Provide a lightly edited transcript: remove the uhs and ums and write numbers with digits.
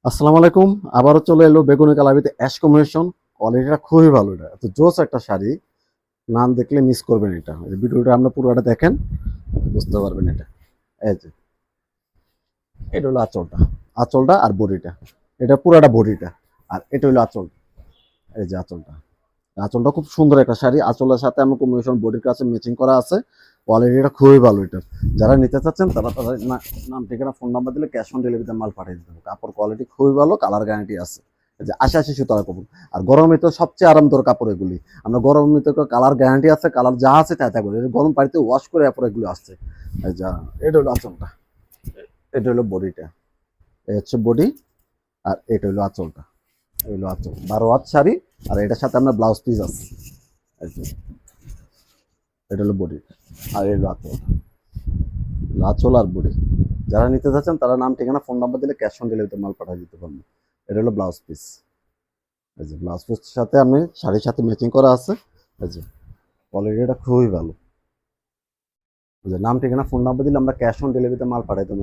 আসসালামু আলাইকুম। আবারও চলে এলো বেগুনি কালাবিতে অ্যাশ কম্বিনেশন। কোয়ালিটিটা খুবই ভালো। এটা এত জোস একটা শাড়ি, নাম দেখলে মিস করবেন। এটা এই ভিডিওটা আপনার পুরোটা দেখেন, বুঝতে পারবেন। এটা এই যে, এটা হলো আঁচলটা। আঁচলটা আর বডিটা, এটা পুরাটা বডিটা। আর এটা হলো আঁচল। এই যে আঁচলটা, আঁচলটা খুব সুন্দর একটা শাড়ি। আঁচলের সাথে আমার কম্বিনেশন বডির কাছে ম্যাচিং করা আছে। কোয়ালিটিটা খুবই ভালো। এটা যারা নিতে চাচ্ছেন তারা তাদের নাম ঠিকানা ফোন নাম্বার দিলে ক্যাশ অন ডেলিভারিতে মাল পাঠিয়ে দিতে হবে। কাপড় কোয়ালিটি খুবই ভালো, কালার গ্যারান্টি আছে। এই যে ৮০ সুতার কাপড়। আর গরমে তো সবচেয়ে আরামদায়ক কাপড় এগুলি। আমরা গরমে তো কালার গ্যারান্টি আছে, কালার যা আছে তাই থাকবে। গরম পানিতে ওয়াশ করে এরপর এগুলো আসছে। এই যা, এটা হলো আঁচলটা, এটা হলো বডিটা। এই হচ্ছে বডি, আর এটা হলো আঁচলটা। এই হলো আঁচল, ১২ হাত শাড়ি। আর এটার সাথে আমরা ব্লাউজ পিস আছে। এই যে, এটা হলো বডি, আর এই হলো আঁচল। আঁচল আর বডি। যারা নিতে চাচ্ছেন তারা নাম ঠিকানা ফোন নাম্বার দিলে ক্যাশ অন ডেলিভারিতে মাল পাঠিয়ে দিতে পারবো। এটা হলো ব্লাউজ পিস। এই যে ব্লাউজ পিসের সাথে আমি শাড়ির সাথে ম্যাচিং করা আছে। এই যে কোয়ালিটিটা খুবই ভালো। এই যে নাম ঠিকানা ফোন নাম্বার দিলে আমরা ক্যাশ অন ডেলিভারিতে মাল পাঠিয়ে দেবো।